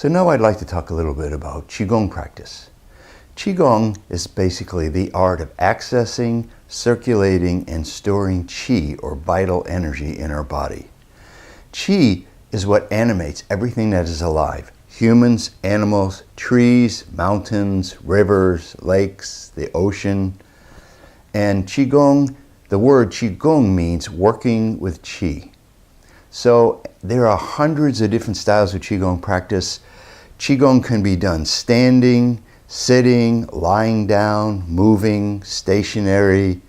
So now I'd like to talk a little bit about Qigong practice. Qigong is basically the art of accessing, circulating, and storing qi, or vital energy, in our body. Qi is what animates everything that is alive. Humans, animals, trees, mountains, rivers, lakes, the ocean. And Qigong, the word Qigong means working with qi. So there are hundreds of different styles of Qigong practice. Qigong can be done standing, sitting, lying down, moving, stationary,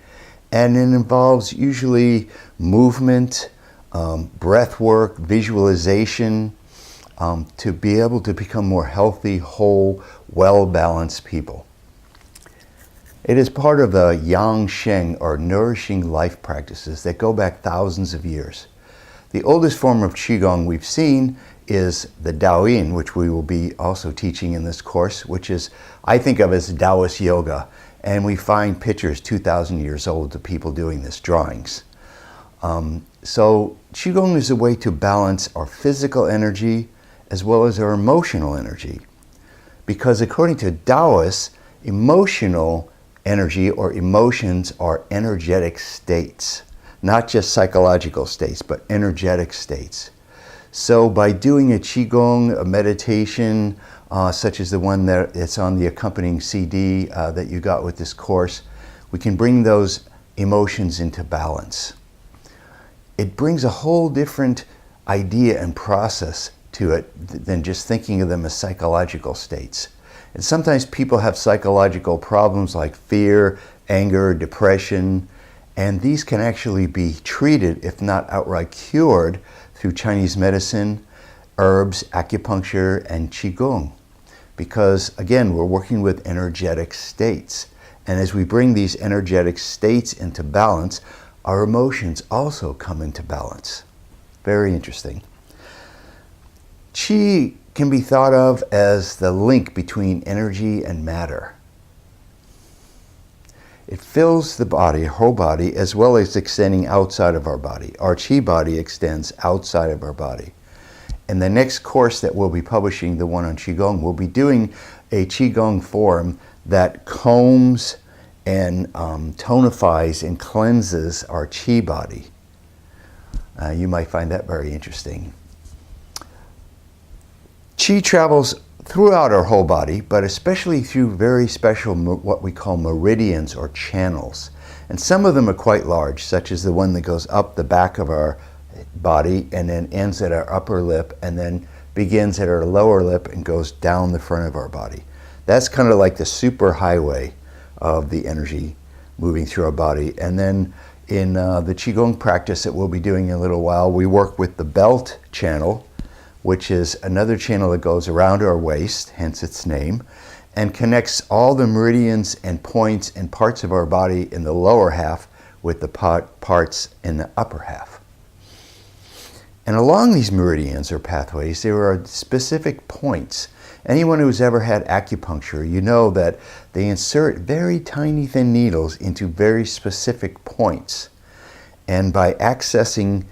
and it involves usually movement, breath work, visualization, to be able to become more healthy, whole, well-balanced people. It is part of the Yang Sheng, or nourishing life practices, that go back thousands of years. The oldest form of Qigong we've seen is the Daoyin, which we will be also teaching in this course, which is, I think of as Taoist yoga. And we find pictures 2,000 years old of people doing this, drawings. So Qigong is a way to balance our physical energy as well as our emotional energy. Because according to Taoists, emotional energy or emotions are energetic states. Not just psychological states, but energetic states. So by doing a Qigong, a meditation, such as the one that it's on the accompanying CD that you got with this course, we can bring those emotions into balance. It brings a whole different idea and process to it than just thinking of them as psychological states. And sometimes people have psychological problems like fear, anger, depression, and these can actually be treated, if not outright cured, through Chinese medicine, herbs, acupuncture, and Qigong. Because, again, we're working with energetic states. And as we bring these energetic states into balance, our emotions also come into balance. Very interesting. Qi can be thought of as the link between energy and matter. It fills the body, whole body, as well as extending outside of our body. Our Qi body extends outside of our body. In the next course that we'll be publishing, the one on Qigong, we'll be doing a Qigong form that combs and tonifies and cleanses our Qi body. You might find that very interesting. Qi travels throughout our whole body, but especially through very special, what we call meridians or channels. And some of them are quite large, such as the one that goes up the back of our body and then ends at our upper lip and then begins at our lower lip and goes down the front of our body. That's kind of like the super highway of the energy moving through our body. And then in the Qigong practice that we'll be doing in a little while, we work with the belt channel, which is another channel that goes around our waist, hence its name, and connects all the meridians and points and parts of our body in the lower half with the parts in the upper half. And along these meridians or pathways, there are specific points. Anyone who's ever had acupuncture, you know that they insert very tiny thin needles into very specific points. And by accessing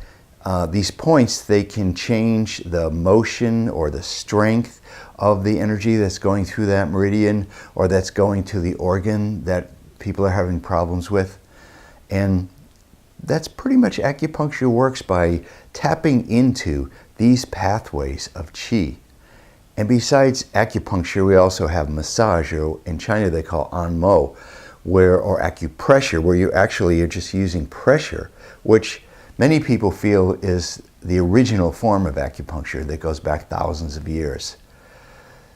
these points, they can change the motion or the strength of the energy that's going through that meridian or that's going to the organ that people are having problems with. And that's pretty much acupuncture works, by tapping into these pathways of qi. And besides acupuncture, we also have massage, or in China they call anmo, or acupressure, where you actually are just using pressure, which many people feel is the original form of acupuncture that goes back thousands of years.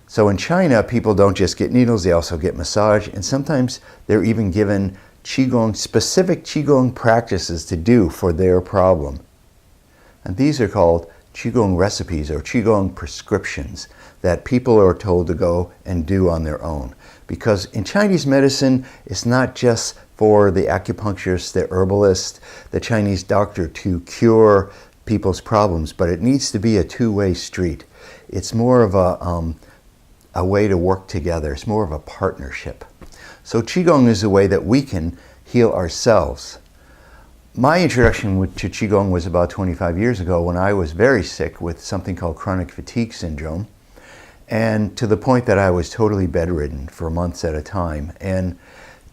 So in China, people don't just get needles, they also get massage, and sometimes they're even given Qigong, specific Qigong practices to do for their problem. And these are called Qigong recipes or Qigong prescriptions that people are told to go and do on their own. Because in Chinese medicine, it's not just for the acupuncturist, the herbalist, the Chinese doctor to cure people's problems, but it needs to be a two-way street. It's more of a way to work together. It's more of a partnership. So Qigong is a way that we can heal ourselves. My introduction to Qigong was about 25 years ago when I was very sick with something called chronic fatigue syndrome. and to the point that I was totally bedridden for months at a time. And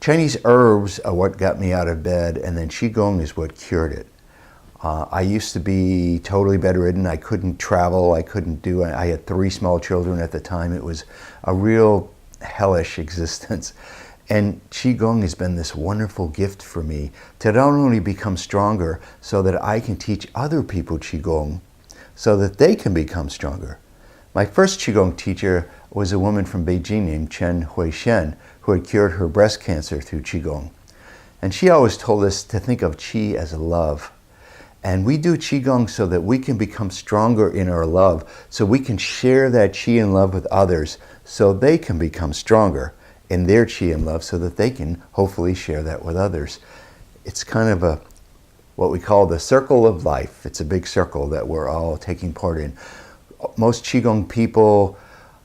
Chinese herbs are what got me out of bed, and then Qigong is what cured it. I used to be totally bedridden. I couldn't travel. I had 3 small children at the time. It was a real hellish existence. And Qigong has been this wonderful gift for me to not only become stronger so that I can teach other people Qigong so that they can become stronger. My first Qigong teacher was a woman from Beijing named Chen Huishen, who had cured her breast cancer through Qigong. And she always told us to think of Qi as love. And we do Qigong so that we can become stronger in our love, so we can share that Qi and love with others, so they can become stronger in their Qi and love, so that they can hopefully share that with others. It's kind of what we call the circle of life. It's a big circle that we're all taking part in. Most Qigong people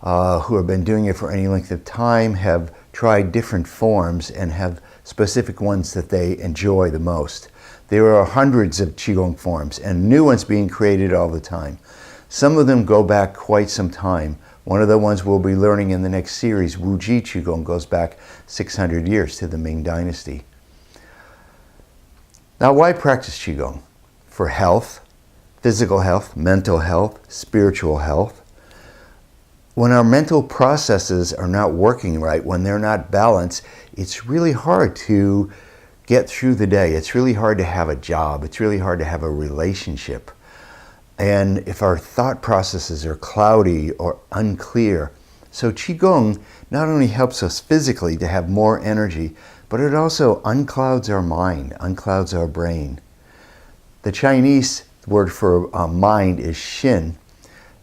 who have been doing it for any length of time have tried different forms and have specific ones that they enjoy the most. There are hundreds of Qigong forms and new ones being created all the time. Some of them go back quite some time. One of the ones we'll be learning in the next series, Wuji Qigong, goes back 600 years to the Ming Dynasty. Now, why practice Qigong? For health, physical health, mental health, spiritual health. When our mental processes are not working right, when they're not balanced, it's really hard to get through the day. It's really hard to have a job. It's really hard to have a relationship. And if our thought processes are cloudy or unclear, so Qigong not only helps us physically to have more energy, but it also unclouds our mind, unclouds our brain. The Chinese word for mind is Xin,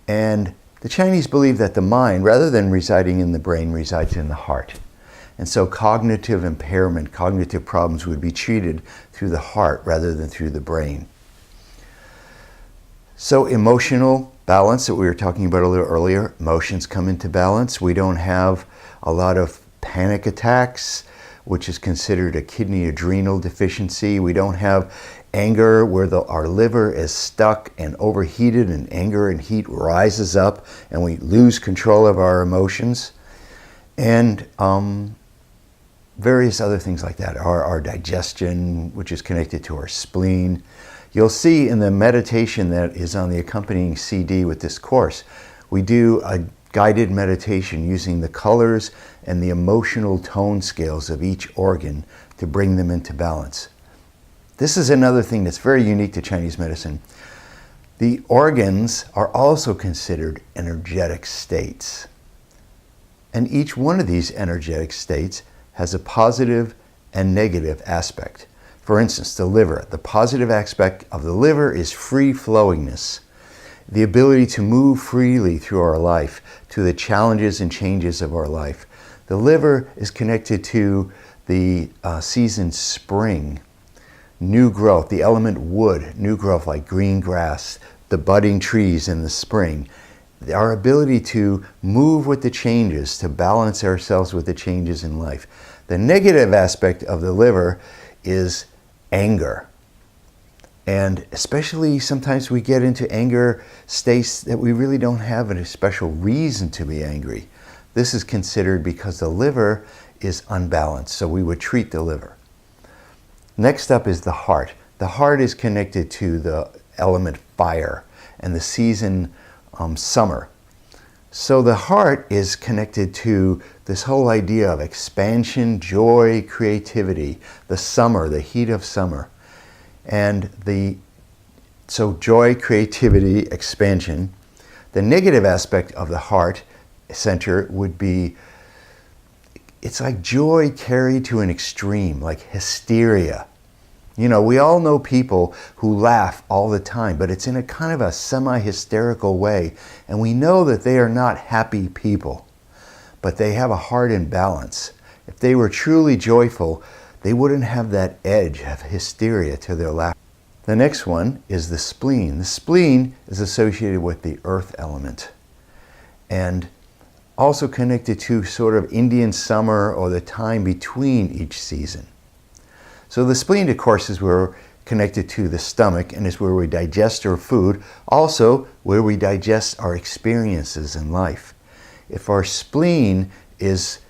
and the Chinese believe that the mind, rather than residing in the brain, resides in the heart. And so cognitive impairment, cognitive problems would be treated through the heart rather than through the brain. So emotional balance that we were talking about a little earlier, emotions come into balance. We don't have a lot of panic attacks, which is considered a kidney adrenal deficiency. We don't have anger where our liver is stuck and overheated, and anger and heat rises up and we lose control of our emotions. And various other things like that, our digestion, which is connected to our spleen. You'll see in the meditation that is on the accompanying CD with this course, we do a guided meditation using the colors and the emotional tone scales of each organ to bring them into balance. This is another thing that's very unique to Chinese medicine. The organs are also considered energetic states. And each one of these energetic states has a positive and negative aspect. For instance, the liver. The positive aspect of the liver is free-flowingness, the ability to move freely through our life, to the challenges and changes of our life. The liver is connected to the season spring, new growth, the element wood, new growth like green grass, the budding trees in the spring. Our ability to move with the changes, to balance ourselves with the changes in life. The negative aspect of the liver is anger. And especially sometimes we get into anger states that we really don't have a special reason to be angry. This is considered because the liver is unbalanced, so we would treat the liver. Next up is the heart. The heart is connected to the element fire and the season summer. So the heart is connected to this whole idea of expansion, joy, creativity, the summer, the heat of summer. And so joy, creativity, expansion. The negative aspect of the heart center would be, it's like joy carried to an extreme, like hysteria. You know, we all know people who laugh all the time, but it's in a kind of a semi-hysterical way. And we know that they are not happy people, but they have a heart in balance. If they were truly joyful, they wouldn't have that edge of hysteria to their laughter. The next one is the spleen. The spleen is associated with the earth element and also connected to sort of Indian summer or the time between each season. So the spleen, of course, is where we're connected to the stomach and is where we digest our food, also where we digest our experiences in life. If our spleen is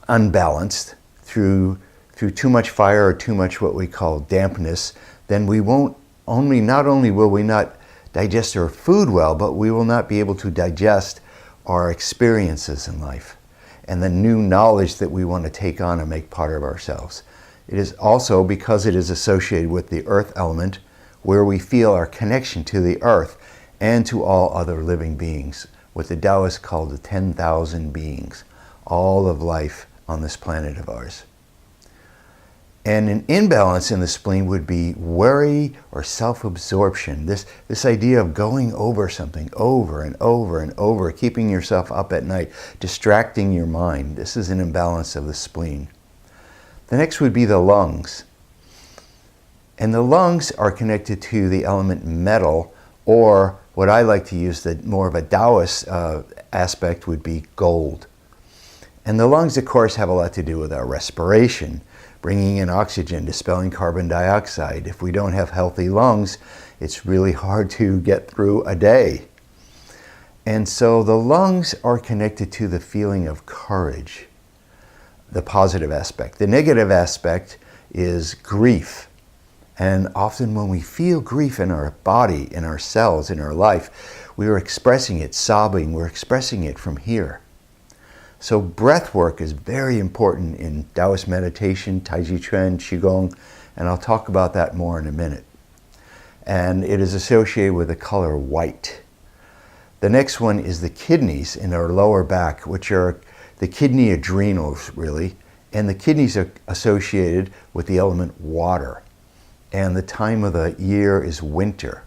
unbalanced through too much fire or too much what we call dampness, then we won't not only will we not digest our food well, but we will not be able to digest our experiences in life and the new knowledge that we want to take on and make part of ourselves. It is also because it is associated with the earth element, where we feel our connection to the earth and to all other living beings, what the Taoists call the 10,000 beings, all of life on this planet of ours. And an imbalance in the spleen would be worry or self-absorption, this idea of going over something over and over and over, keeping yourself up at night, distracting your mind. This is an imbalance of the spleen. The next would be the lungs. And the lungs are connected to the element metal, or what I like to use, the more of a Taoist aspect, would be gold. And the lungs, of course, have a lot to do with our respiration, bringing in oxygen, dispelling carbon dioxide. If we don't have healthy lungs, it's really hard to get through a day. And so the lungs are connected to the feeling of courage, the positive aspect. The negative aspect is grief. And often when we feel grief in our body, in our cells, in our life, we are expressing it, sobbing, we're expressing it from here. So breath work is very important in Taoist meditation, Tai Chi Chuan, Qigong, and I'll talk about that more in a minute. And it is associated with the color white. The next one is the kidneys in our lower back, which are the kidney adrenals, really. And the kidneys are associated with the element water. And the time of the year is winter.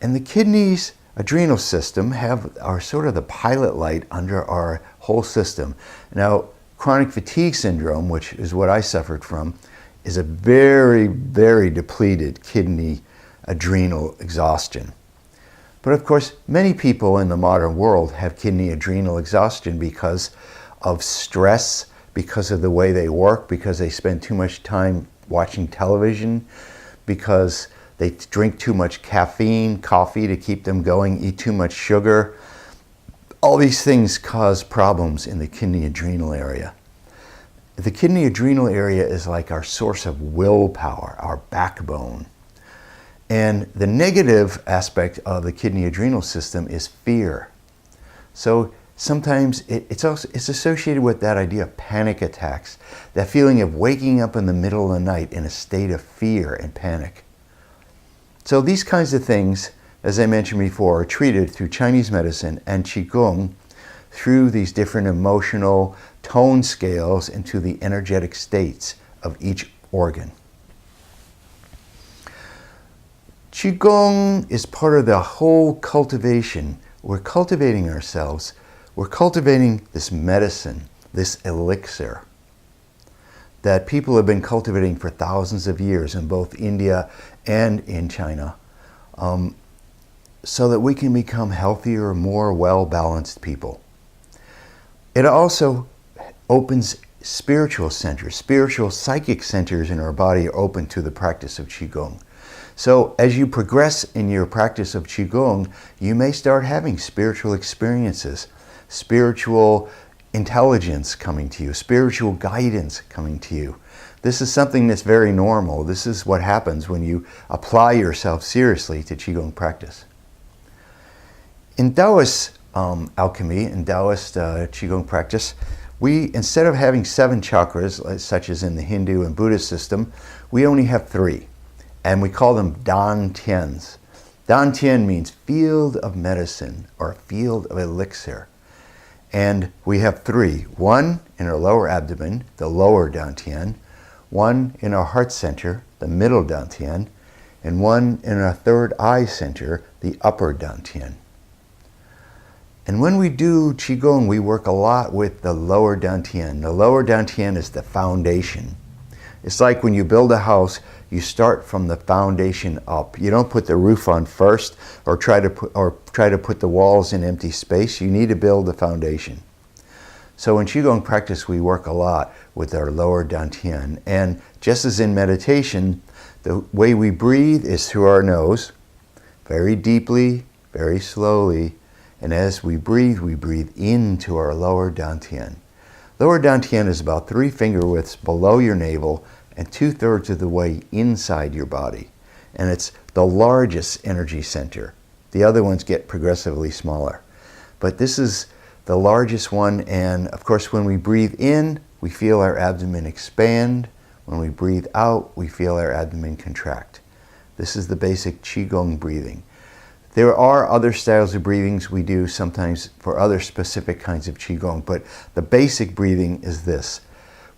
And the kidneys, adrenal system are sort of the pilot light under our whole system. Now, chronic fatigue syndrome, which is what I suffered from, is a very, very depleted kidney adrenal exhaustion. But of course, many people in the modern world have kidney adrenal exhaustion because of stress, because of the way they work, because they spend too much time watching television, because they drink too much caffeine, coffee to keep them going, eat too much sugar. All these things cause problems in the kidney adrenal area. The kidney adrenal area is like our source of willpower, our backbone. And the negative aspect of the kidney adrenal system is fear. So sometimes it's associated with that idea of panic attacks, that feeling of waking up in the middle of the night in a state of fear and panic. So these kinds of things, as I mentioned before, are treated through Chinese medicine and Qigong through these different emotional tone scales into the energetic states of each organ. Qigong is part of the whole cultivation. We're cultivating ourselves. We're cultivating this medicine, this elixir that people have been cultivating for thousands of years in both India and in China, so that we can become healthier, more well-balanced people. It also opens spiritual centers. Spiritual psychic centers in our body are open to the practice of Qigong. So as you progress in your practice of Qigong, you may start having spiritual experiences, spiritual intelligence coming to you, spiritual guidance coming to you. This is something that's very normal. This is what happens when you apply yourself seriously to Qigong practice. In Taoist alchemy, in Taoist Qigong practice, we, instead of having 7 chakras, such as in the Hindu and Buddhist system, we only have 3. And we call them Dan Tians. Dan Tian means field of medicine or field of elixir. And we have 3. 1 in our lower abdomen, the lower dantian, 1 in our heart center, the middle dantian, and 1 in our third eye center, the upper dantian. And when we do Qigong, we work a lot with the lower dantian. The lower dantian is the foundation. It's like when you build a house, you start from the foundation up. You don't put the roof on first or try to put the walls in empty space. You need to build the foundation. So in Qigong practice, we work a lot with our lower dantian. And just as in meditation, the way we breathe is through our nose, very deeply, very slowly, And as we breathe into our lower dantian. Lower dantian is about 3 finger widths below your navel and 2/3 of the way inside your body. And it's the largest energy center. The other ones get progressively smaller. But this is the largest one, and of course when we breathe in, we feel our abdomen expand. When we breathe out, we feel our abdomen contract. This is the basic Qigong breathing. There are other styles of breathings we do sometimes for other specific kinds of Qigong, but the basic breathing is this.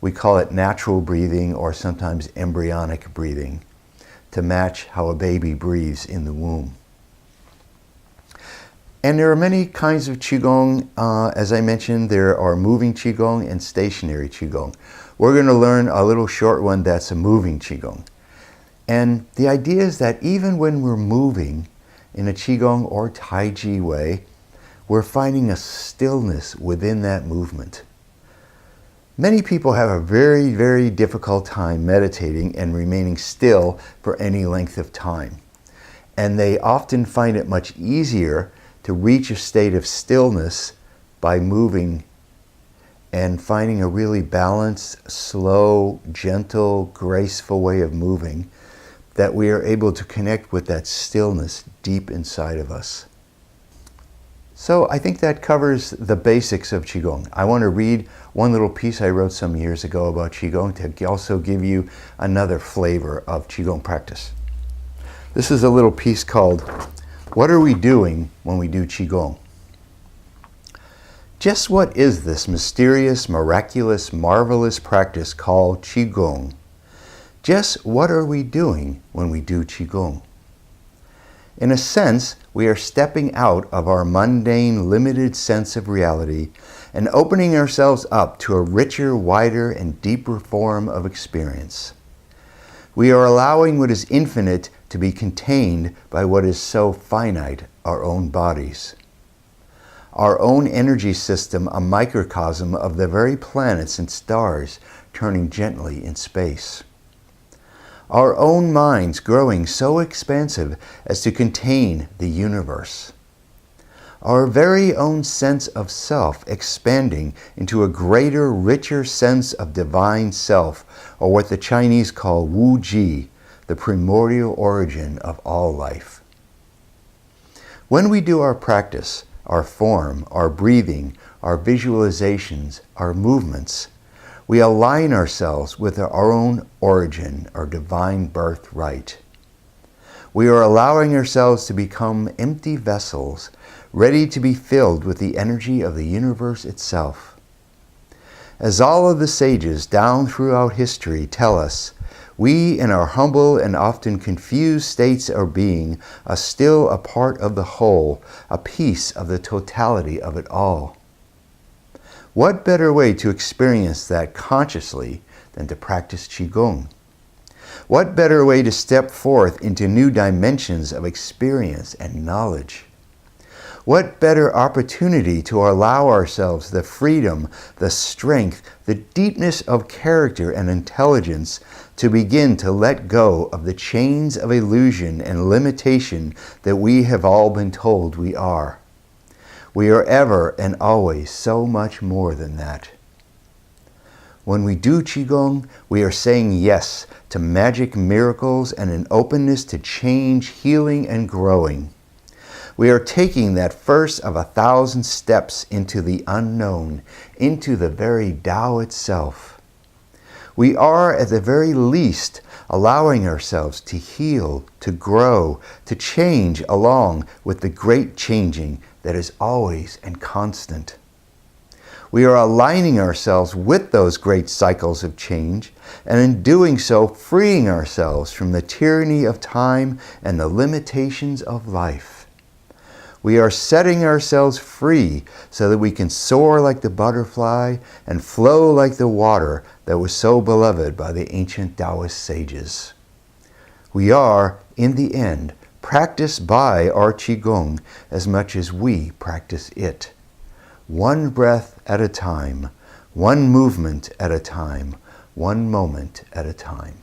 We call it natural breathing or sometimes embryonic breathing to match how a baby breathes in the womb. And there are many kinds of Qigong. As I mentioned, there are moving Qigong and stationary Qigong. We're going to learn a little short one that's a moving Qigong. And the idea is that even when we're moving in a Qigong or Tai Chi way, we're finding a stillness within that movement. Many people have a very, very difficult time meditating and remaining still for any length of time. And they often find it much easier to reach a state of stillness by moving and finding a really balanced, slow, gentle, graceful way of moving that we are able to connect with that stillness deep inside of us. So I think that covers the basics of Qigong. I want to read one little piece I wrote some years ago about Qigong to also give you another flavor of Qigong practice. This is a little piece called, "What Are We Doing When We Do Qigong?" Just what is this mysterious, miraculous, marvelous practice called Qigong? Just what are we doing when we do Qigong? In a sense, we are stepping out of our mundane, limited sense of reality and opening ourselves up to a richer, wider, and deeper form of experience. We are allowing what is infinite to be contained by what is so finite, our own bodies. Our own energy system, a microcosm of the very planets and stars turning gently in space. Our own minds growing so expansive as to contain the universe. Our very own sense of self expanding into a greater, richer sense of divine self, or what the Chinese call Wu Ji, the primordial origin of all life. When we do our practice, our form, our breathing, our visualizations, our movements, we align ourselves with our own origin, our divine birthright. We are allowing ourselves to become empty vessels, ready to be filled with the energy of the universe itself. As all of the sages down throughout history tell us, we in our humble and often confused states of being are still a part of the whole, a piece of the totality of it all. What better way to experience that consciously than to practice Qigong? What better way to step forth into new dimensions of experience and knowledge? What better opportunity to allow ourselves the freedom, the strength, the deepness of character and intelligence to begin to let go of the chains of illusion and limitation that we have all been told we are. We are ever and always so much more than that. When we do Qigong, we are saying yes to magic miracles and an openness to change, healing, and growing. We are taking that first of 1,000 steps into the unknown, into the very Tao itself. We are, at the very least, allowing ourselves to heal, to grow, to change along with the great changing that is always and constant. We are aligning ourselves with those great cycles of change, and in doing so, freeing ourselves from the tyranny of time and the limitations of life. We are setting ourselves free so that we can soar like the butterfly and flow like the water that was so beloved by the ancient Taoist sages. We are, in the end, practiced by our Qigong as much as we practice it. One breath at a time, one movement at a time, one moment at a time.